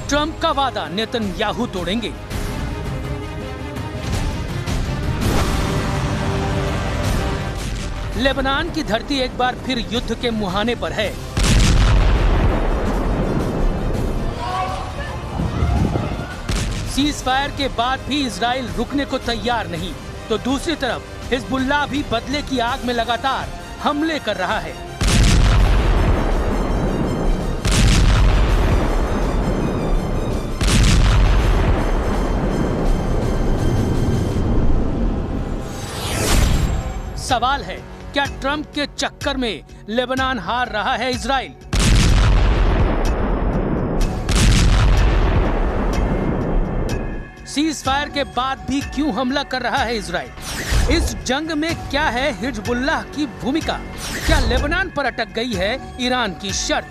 Trump का वादा Netanyahu तोड़ेंगे। लेबनान की धरती एक बार फिर युद्ध के मुहाने पर है। सीज फायर के बाद भी इजराइल रुकने को तैयार नहीं, तो दूसरी तरफ हिजबुल्लाह भी बदले की आग में लगातार हमले कर रहा है। सवाल है, क्या ट्रंप के चक्कर में लेबनान हार रहा है इजराइल? सीज फायर के बाद भी क्यों हमला कर रहा है इजराइल? इस जंग में क्या है हिजबुल्लाह की भूमिका? क्या लेबनान पर अटक गई है ईरान की शर्त?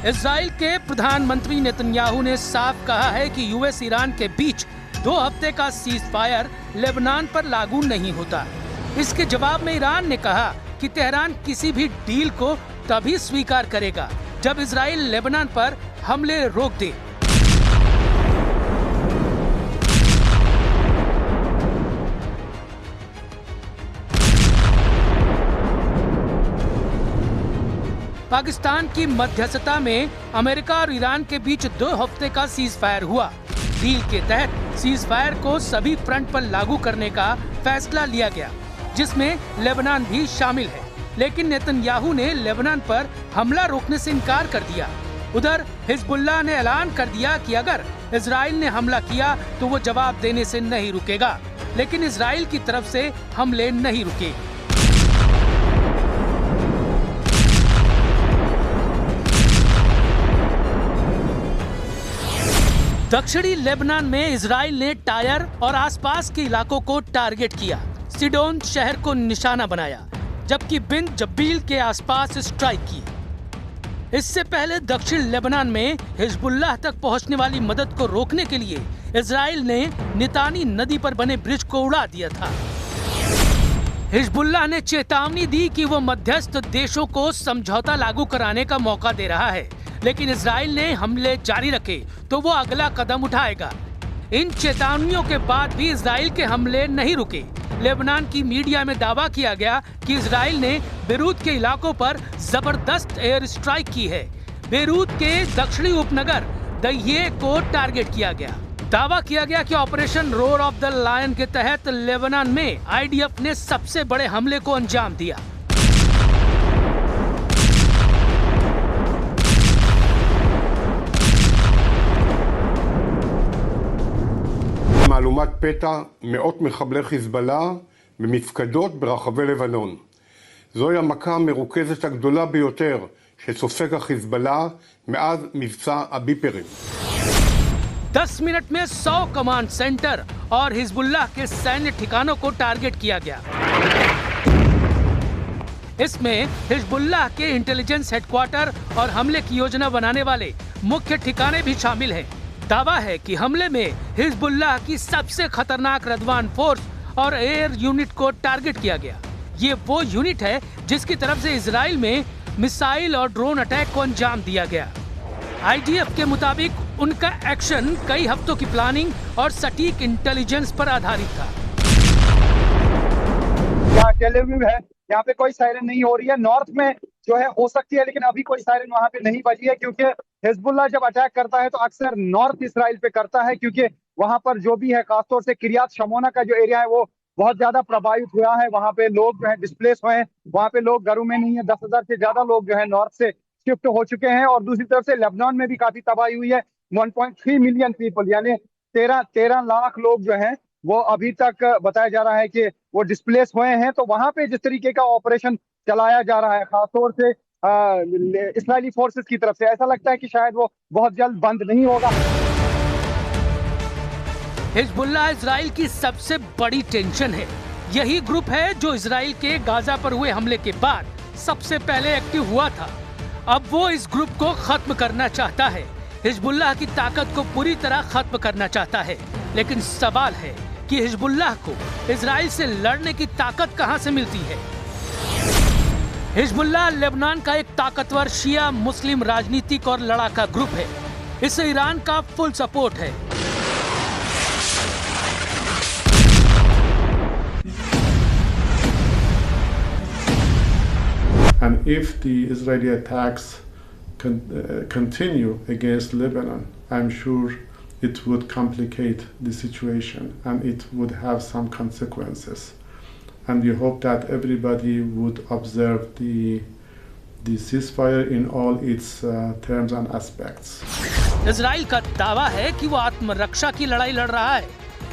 इजराइल के प्रधानमंत्री नेतन्याहू ने साफ कहा है कि यूएस ईरान के बीच 2 हफ्ते का सीज फायर लेबनान पर लागू नहीं होता। इसके जवाब में ईरान ने कहा कि तेहरान किसी भी डील को तभी स्वीकार करेगा जब इजराइल लेबनान पर हमले रोक दे। पाकिस्तान की मध्यस्थता में अमेरिका और ईरान के बीच 2 हफ्ते का सीज फायर हुआ। डील के तहत सीज फायर को सभी फ्रंट पर लागू करने का फैसला लिया गया, जिसमें लेबनान भी शामिल है। लेकिन नेतन्याहू ने लेबनान पर हमला रोकने से इनकार कर दिया। उधर हिजबुल्लाह ने ऐलान कर दिया कि अगर इजराइल ने हमला किया तो वो जवाब देने से नहीं रुकेगा, लेकिन इजराइल की तरफ से हमले नहीं रुके। दक्षिणी लेबनान में इजराइल ने टायर और आसपास के इलाकों को टारगेट किया। सिडोन शहर को निशाना बनाया, जबकि बिन जब्बील के आसपास स्ट्राइक की। इससे पहले दक्षिण लेबनान में हिजबुल्लाह तक पहुंचने वाली मदद को रोकने के लिए इजराइल ने नितानी नदी पर बने ब्रिज को उड़ा दिया था। हिजबुल्लाह ने चेतावनी दी कि वो मध्यस्थ देशों को समझौता लागू कराने का मौका दे रहा है, लेकिन इजराइल ने हमले जारी रखे तो वो अगला कदम उठाएगा। इन चेतावनियों के बाद भी इजराइल के हमले नहीं रुके। लेबनान की मीडिया में दावा किया गया कि इजराइल ने बेरूत के इलाकों पर जबरदस्त एयर स्ट्राइक की है। बेरूत के दक्षिणी उपनगर दहिये को टारगेट किया गया। दावा किया गया कि operation roar of the lion के तहत लेबनान में आईडीएफ ने सबसे बड़े हमले को अंजाम दिया। מהלומת פתע מאות מחבלי חיזבאללה במפקדות ברחבי לבנון. זוהי המכה המרוכזת הגדולה ביותר שסופג החיזבאללה מאז מבצע הביפרים. 10 मिनट में 100 कमांड सेंटर और हिजबुल्लाह के सैन्य ठिकानों को टारगेट किया गया। इसमें हिजबुल्लाह के इंटेलिजेंस हेडक्वार्टर और हमले की योजना बनाने वाले मुख्य ठिकाने भी शामिल हैं। दावा है कि हमले में हिजबुल्लाह की सबसे खतरनाक रदवान फोर्स और एयर यूनिट को टारगेट किया गया। ये वो यूनिट है जिसकी तरफ से इजराइल में मिसाइल और ड्रोन अटैक को अंजाम दिया गया। आईडीएफ के मुताबिक उनका एक्शन कई हफ्तों की प्लानिंग और सटीक इंटेलिजेंस पर आधारित था। टेल अवीव है, यहाँ पे कोई सायरन नहीं हो रही है। नॉर्थ में जो है हो सकती है, लेकिन अभी कोई सायरन वहाँ पे नहीं बजी है, क्योंकि हिजबुल्लाह जब अटैक करता है तो अक्सर नॉर्थ इसराइल पे करता है, क्योंकि वहाँ पर जो भी है, खासतौर से किरियात शमोना का जो एरिया है वो बहुत ज्यादा प्रभावित हुआ है। वहाँ पे लोग जो है डिस्प्लेस हुए हैं, वहाँ पे लोग घरों में नहीं है। 10,000 से ज्यादा लोग जो है नॉर्थ से शिफ्ट हो चुके हैं। और दूसरी तरफ से लेबनान में भी काफी तबाही हुई है। 1.3 मिलियन पीपल यानी 13 लाख लोग जो हैं वो अभी तक बताया जा रहा है कि वो डिस्प्लेस हुए हैं। तो वहां पे जिस तरीके का ऑपरेशन चलाया जा रहा है, खासतौर से इस्राएली फोर्सेस की तरफ से, ऐसा लगता है कि शायद वो बहुत जल्द बंद नहीं होगा। हिजबुल्लाह इजराइल की सबसे बड़ी टेंशन है। यही ग्रुप है जो इजराइल के गाजा पर हुए हमले के बाद सबसे पहले एक्टिव हुआ था। अब वो इस ग्रुप को खत्म करना चाहता है, हिजबुल्लाह की ताकत को पूरी तरह खत्म करना चाहता है। लेकिन सवाल है कि हिजबुल्लाह को इजराइल से लड़ने की ताकत कहां से मिलती है? हिजबुल्लाह लेबनान का एक ताकतवर शिया मुस्लिम राजनीतिक और लड़ाका ग्रुप है। इसे ईरान का फुल सपोर्ट है। And if the Israeli attacks continue against Lebanon, I'm sure it would complicate the situation and it would have some consequences. And we hope that everybody would observe the ceasefire in all its terms and aspects. Israel का दावा है कि वो आत्मरक्षा की लड़ाई लड़ रहा है।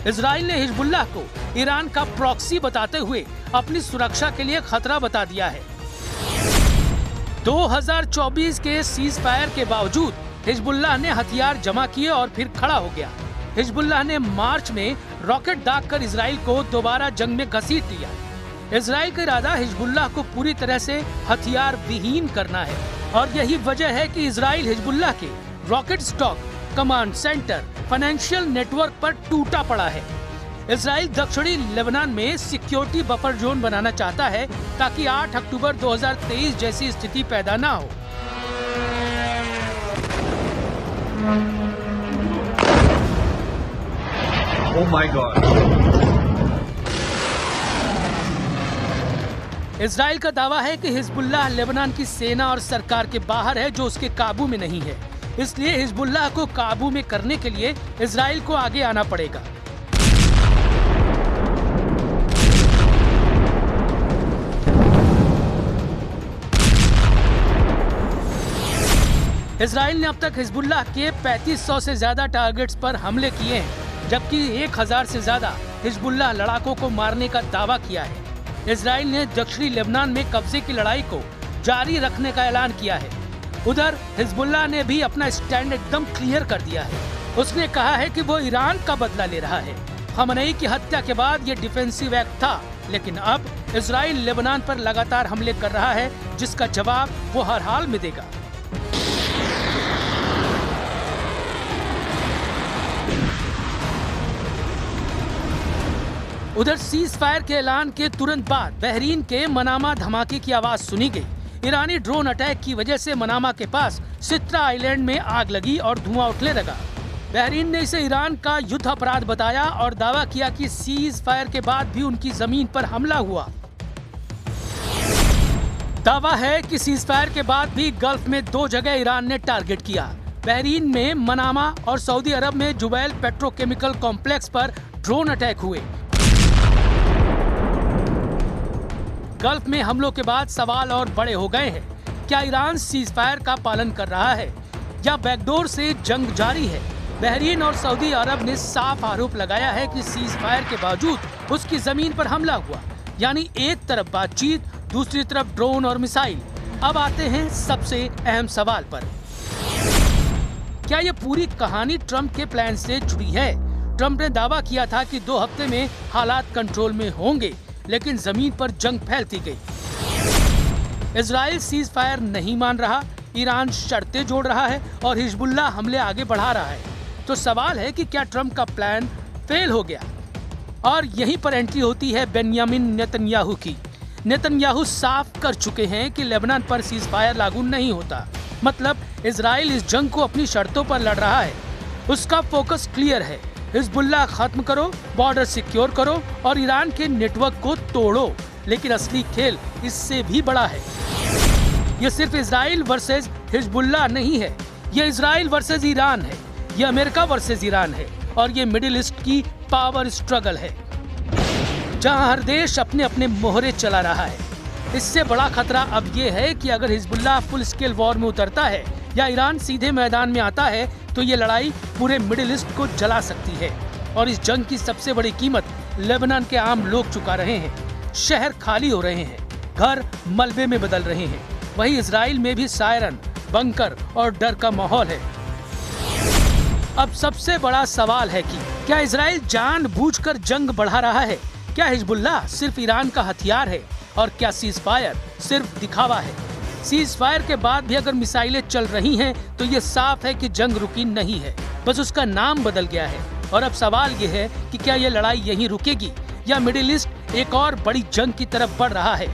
इजराइल ने हिजबुल्लाह को ईरान का प्रॉक्सी बताते हुए अपनी सुरक्षा के लिए खतरा बता दिया है। 2024 के सीज फायर के बावजूद हिजबुल्लाह ने हथियार जमा किए और फिर खड़ा हो गया। हिजबुल्लाह ने मार्च में रॉकेट दागकर इजराइल को दोबारा जंग में घसीट लिया। इजराइल का इरादा हिजबुल्लाह को पूरी तरह से हथियार विहीन करना है और यही वजह है कि इजराइल हिजबुल्लाह के rocket stock, command centre, financial network पर टूटा पड़ा है। इजराइल दक्षिणी लेबनान में सिक्योरिटी बफर जोन बनाना चाहता है ताकि 8 अक्टूबर 2023 जैसी स्थिति पैदा ना हो। Oh my God! इजराइल का दावा है कि हिजबुल्लाह लेबनान की सेना और सरकार के बाहर है जो उसके काबू में नहीं है। इसलिए हिजबुल्लाह को काबू में करने के लिए इजराइल को आगे आना पड़ेगा। इजराइल ने अब तक हिजबुल्लाह के 3500 से ज्यादा टारगेट्स पर हमले किए हैं, जबकि 1000 से ज्यादा हिजबुल्लाह लड़ाकों को मारने का दावा किया है। इजराइल ने दक्षिणी लेबनान में कब्जे की लड़ाई को जारी रखने का ऐलान किया है। उधर हिजबुल्लाह ने भी अपना स्टैंड एकदम क्लियर कर दिया है। उसने कहा है कि वो ईरान का बदला ले रहा है। खमनेई की हत्या के बाद ये डिफेंसिव एक्ट था, लेकिन अब इजराइल लेबनान पर लगातार हमले कर रहा है, जिसका जवाब वो हर हाल में देगा। उधर सीज फायर के ऐलान के तुरंत बाद बहरीन के मनामा धमाके की आवाज सुनी गई। ईरानी ड्रोन अटैक की वजह से मनामा के पास सित्रा आइलैंड में आग लगी और धुआं उठने लगा। बहरीन ने इसे ईरान का युद्ध अपराध बताया और दावा किया कि सीज फायर के बाद भी उनकी जमीन पर हमला हुआ। दावा है कि सीज फायर के बाद भी गल्फ में 2 जगह ईरान ने टारगेट किया। बहरीन में मनामा और सऊदी अरब में जुबैल पेट्रोकेमिकल कॉम्प्लेक्स पर ड्रोन अटैक हुए। गल्फ में हमलों के बाद सवाल और बड़े हो गए हैं। क्या ईरान सीज फायर का पालन कर रहा है या बैकडोर से जंग जारी है? बहरीन और सऊदी अरब ने साफ आरोप लगाया है कि सीज फायर के बावजूद उसकी जमीन पर हमला हुआ। यानी एक तरफ बातचीत, दूसरी तरफ ड्रोन और मिसाइल। अब आते हैं सबसे अहम सवाल पर। क्या ये पूरी कहानी ट्रंप के प्लान से जुड़ी है? ट्रंप ने दावा किया था कि 2 हफ्ते में हालात कंट्रोल में होंगे, लेकिन जमीन पर जंग फैलती गई। इजराइल सीज फायर नहीं मान रहा, ईरान शर्तें जोड़ रहा है और हिजबुल्लाह हमले आगे बढ़ा रहा है। तो सवाल है कि क्या ट्रंप का प्लान फेल हो गया? और यहीं पर एंट्री होती है बेंयामिन नेतन्याहू की। नेतन्याहू साफ कर चुके हैं कि लेबनान पर सीज फायर लागू नहीं होता। मतलब इजराइल इस जंग को अपनी शर्तों पर लड़ रहा है। उसका फोकस क्लियर है, हिजबुल्लाह खत्म करो, बॉर्डर सिक्योर करो और ईरान के नेटवर्क को तोड़ो। लेकिन असली खेल इससे भी बड़ा है। ये सिर्फ इजराइल वर्सेस हिजबुल्लाह नहीं है, ये इजराइल वर्सेस ईरान है, ये अमेरिका वर्सेस ईरान है और ये मिडिल ईस्ट की पावर स्ट्रगल है, जहां हर देश अपने अपने मोहरे चला रहा है। इससे बड़ा खतरा अब ये है कि अगर हिजबुल्लाह फुल स्केल वॉर में उतरता है या ईरान सीधे मैदान में आता है तो ये लड़ाई पूरे मिडिल ईस्ट को जला सकती है। और इस जंग की सबसे बड़ी कीमत लेबनान के आम लोग चुका रहे हैं। शहर खाली हो रहे हैं, घर मलबे में बदल रहे हैं। वहीं इजराइल में भी सायरन, बंकर और डर का माहौल है। अब सबसे बड़ा सवाल है कि क्या इजराइल जानबूझकर जंग बढ़ा रहा है? क्या हिजबुल्लाह सिर्फ ईरान का हथियार है? और क्या सीज फायर सिर्फ दिखावा है? सीज फायर के बाद भी अगर मिसाइलें चल रही हैं तो ये साफ है कि जंग रुकी नहीं है, बस उसका नाम बदल गया है। और अब सवाल ये है कि क्या ये लड़ाई यहीं रुकेगी या मिडिल ईस्ट एक और बड़ी जंग की तरफ बढ़ रहा है?